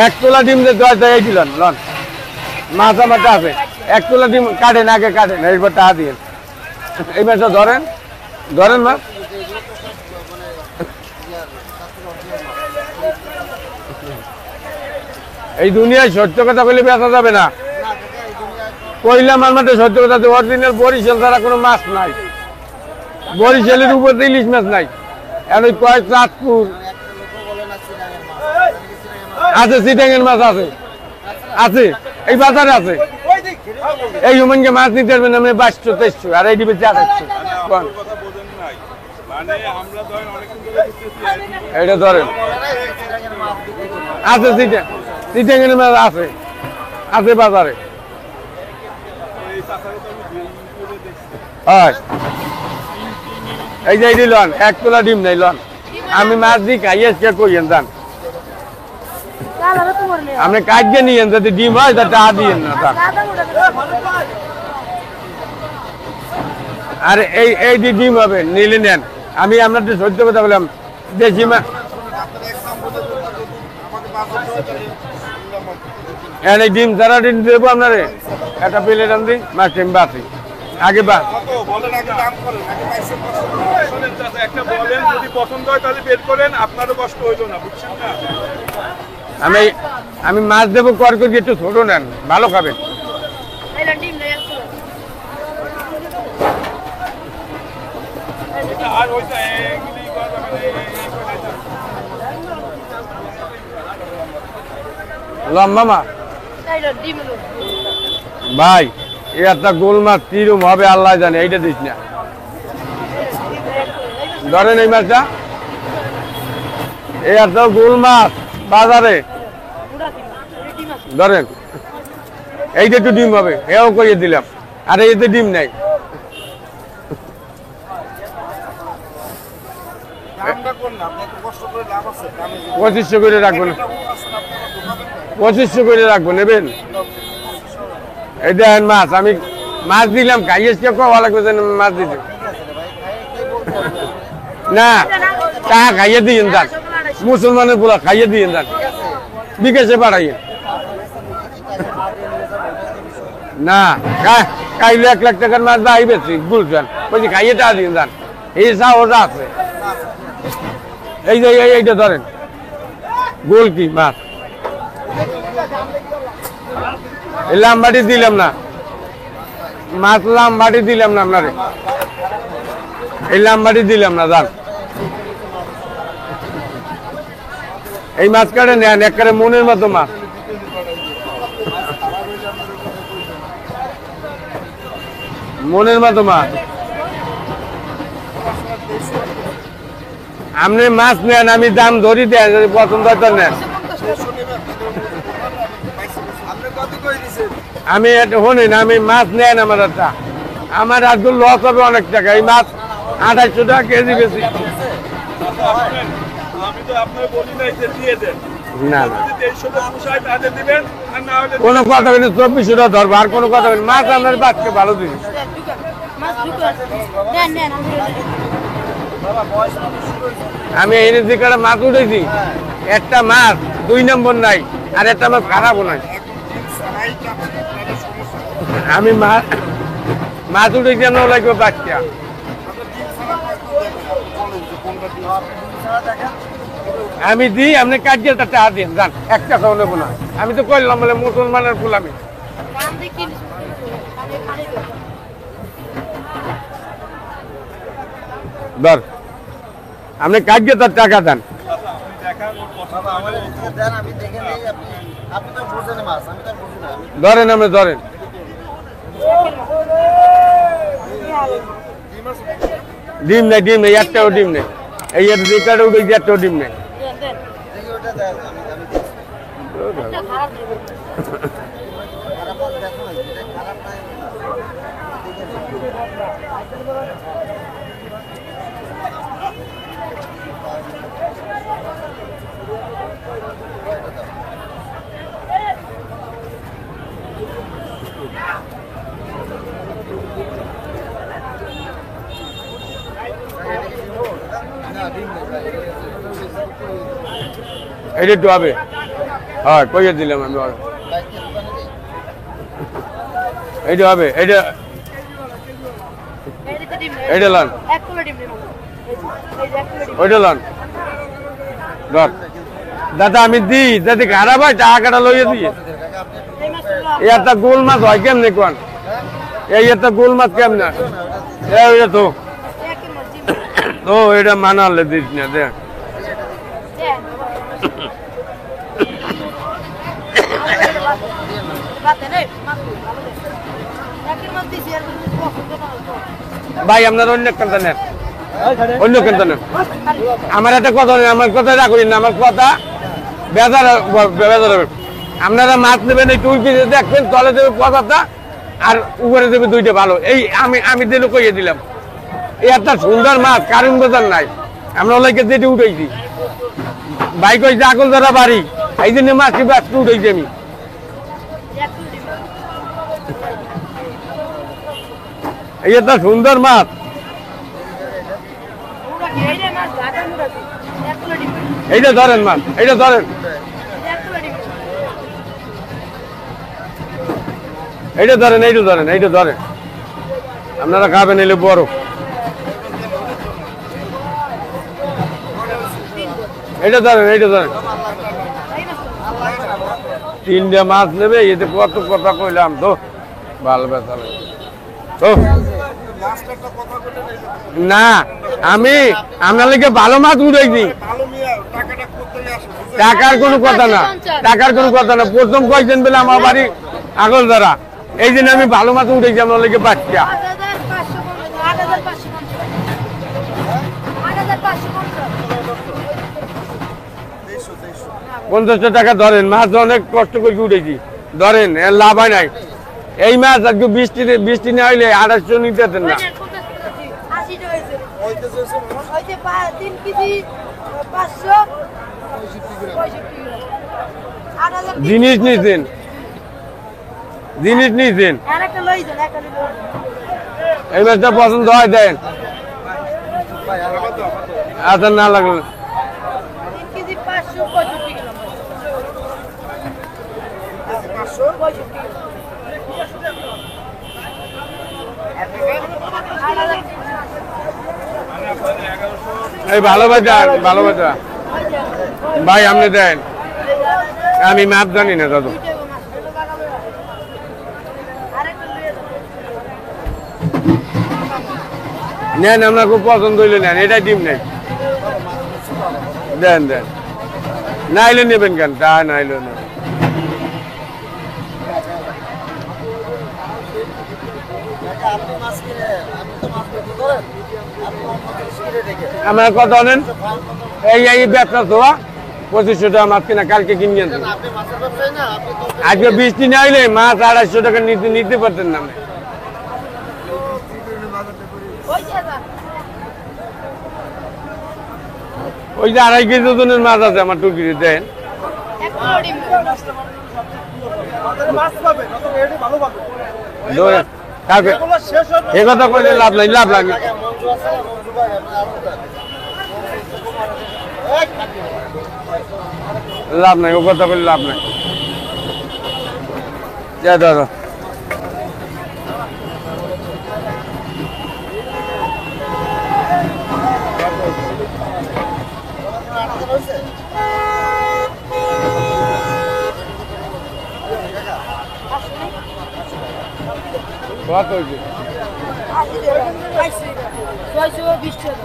এক তোলা ডিম যে এই দিলেন লন মাছ আমারটা আছে 1 তোলা ডিম কাটেন আগে কাটেন এইবার টাকা দিয়ে এই মাছটা ধরেন ধরেন মাছ এই দুনিয়ায় সত্য কথা বলে বেচা যাবে না কইলা মাল মাঠে সত্য কথা অরিজিনাল বরিশাল ছাড়া কোনো মাছ নাই বরিশালের উপর ইলিশ মাছ নাই এখন ওই কয়েক চাঁদপুর আছে চিটাঙ্গের মাছ আছে আছে এই বাজারে আছে এই হুমানকে মাছ নিতে পারবেন আপনি 2200-2300 আর এই দিবে 400 এটা ধরেন আছে চিটাঙ্গের মাছ আছে আছে বাজারে এই যে লন 1 তোলা ডিম নাই লন আমি মাছ দিই খাইয়ে কে কইয়েন জান আপনি কাজে নিয়েন যদি ডিম হয় তা টাকা দিয়েন না আর এই ডিম হবে নিলে নেন আমি আপনাদের সহ্য কথা বললাম দেশি মাছ এই ডিম সারা ডিম দেবো আপনারে একটা প্লেট আন দিই মাছ ডিম বাতি আগে বা আমি মাছ দেবো কর করে একটু ছোট নেন ভালো খাবেন লম্বা মা ভাই একটা গোল মাছ কিরম হবে আল্লাহ জানে এইটা দিস না ধরেন এই মাছটা এই একটা গোল মাছ বাজারে ধরেন এইটা একটু ডিম হবে এও করিয়ে দিলাম আর এতে ডিম নাই 2500 করে রাখবেন 2500 করে রাখবো নেবেন এই দেখেন মাছ আমি মাছ দিলাম খাইয়ে ভালো লাগবে মাছ দিতে না টাকা খাইয়ে দিয়েন যান মুসলমানের পুরা খাইয়ে দিয়েন যান বিকাশে পাঠাইয়েন না খাইলে 1 লাখ টাকার মাছ দাই বেশি বুঝছেন বলছি খাইয়ে টাকা দিন যান এই ওটা আছে এই যে এইটা ধরেন গোল কি মাছ এই লাম্বাটি দিলাম না মাছ লাম্বাটি দিলাম না আপনারে এই লাম্বাটি দিলাম না যান এই মাছ কাটে নেন একেবারে মনের মতো মাছ মনের মতো মাছ আপনি মাছ নেন আমি দাম ধরি দেন যদি পছন্দ হয় তো নেন আমি শুনেন আমি মাছ নেন আমার আজকে লস হবে অনেক টাকা এই মাছ 2800 টাকা কেজি বেশি না কোনো কথা বলি 2400 টাকা ধরবো আর কোনো কথা বলি মাছ আপনার বাচ্চা ভালো জিনিস আমি এনে যে কটা মাছ উঠেছি একটা মাছ 2 নম্বর নাই আর একটা মাছ খারাপও নাই আমি মাছ উঠেছি কেন লাগবে বাচ্চা আমি দিই আপনি কাজে টাকা দিন যান 1 টাকাও নেবো না আমি তো করলাম বলে মুসলমানের ফুল আমি ধর আপনি কাজে তার টাকা দেন ধরেন আপনি ধরেন ডিম নেই একটাও ডিম নেই এই রেকার্ড উঠে একটাও ডিম নেই এটা একটু হবে হ্যাঁ কইয়ে দিলাম আমি এইটা হবে এইটা এইটা লন ওইটা লন ধর দাদা আমি দিই যদি খারাপ হয় টাকাটা লইয়ে দিয়ে একটা গোল মাছ হয় কেমনে কোন এই একটা গোল মাছ কেমনে তো ও এটা মানালে দিস না দেখ ভাই আপনার অন্য কেনটা নেন অন্য কেনটা নেন আমার একটা কথা নেই আমার কথা রাখুন না আমার কথা বেজার বেজার হবে আপনারা মাছ নেবেন এই টুই পিসে দেখবেন তলে দেবে কথাটা আর উপরে দেবে দুইটা ভালো এই আমি দিলে কইয়ে দিলাম এই একটা সুন্দর মাছ কারণ বাজার নাই আমরা ওলাইকে যেটি উঠেছি বাইক হয়েছে আকল ধরা বাড়ি এই জন্য মাছটি বাছটি উঠেছি আমি এই একটা সুন্দর মাছ এইটা ধরেন মাছ এইটা ধরেন এইটা ধরেন এইটা ধরেন এইটা ধরেন আপনারা খাবেন এলে বড় এইটা ধরেন এইটা ধরেন তিনটা মাছ নেবে এতে কত কথা কইলাম তো ভালো বেচা তো না আমি আপনাদেরকে ভালো মাছ উঠাইছি টাকার কোনো কথা না টাকার কোনো কথা না প্রথম কয়েকদিন বেলা আমার বাড়ি আগল ধরা এই জন্য আমি ভালো মাছ উঠেছি আপনাদেরকে বাচ্চা 50 টাকা ধরেন মাছ অনেক কষ্ট করে উঠেছি ধরেন এর লাভ হয় নাই এই মাছ আজকে বৃষ্টি না হইলে 2800 নিতে না জিনিস নিয়েছেন জিনিস নিয়েছেন এই মাছটা পছন্দ হয় দেন আচ্ছা না লাগলো এই ভালোবাসা ভালোবাসা ভাই আপনি দেন আমি মাপ জানি না দাদু নেন আপনার খুব পছন্দ হইলে নেন এটা ডিম নেই দেন দেন নাইলে নেবেন কেন তা নাইলে না আমার কথা নেন এই ব্যবসা তো 2500 টাকা মাছ কিনা কালকে কিনে আনতেন আজকে বৃষ্টি না হইলে মাছ 250 টাকা নিতে পারতেন না ওই যে 2.5 কেজি ওজনের মাছ আছে আমার টুকরি দেন এ কথা কইলে লাভ নাই লাভ লাগে লাভ নাই ও কথা কইলে লাভ নাই যা দাদা কত হয়েছে 620 টাকা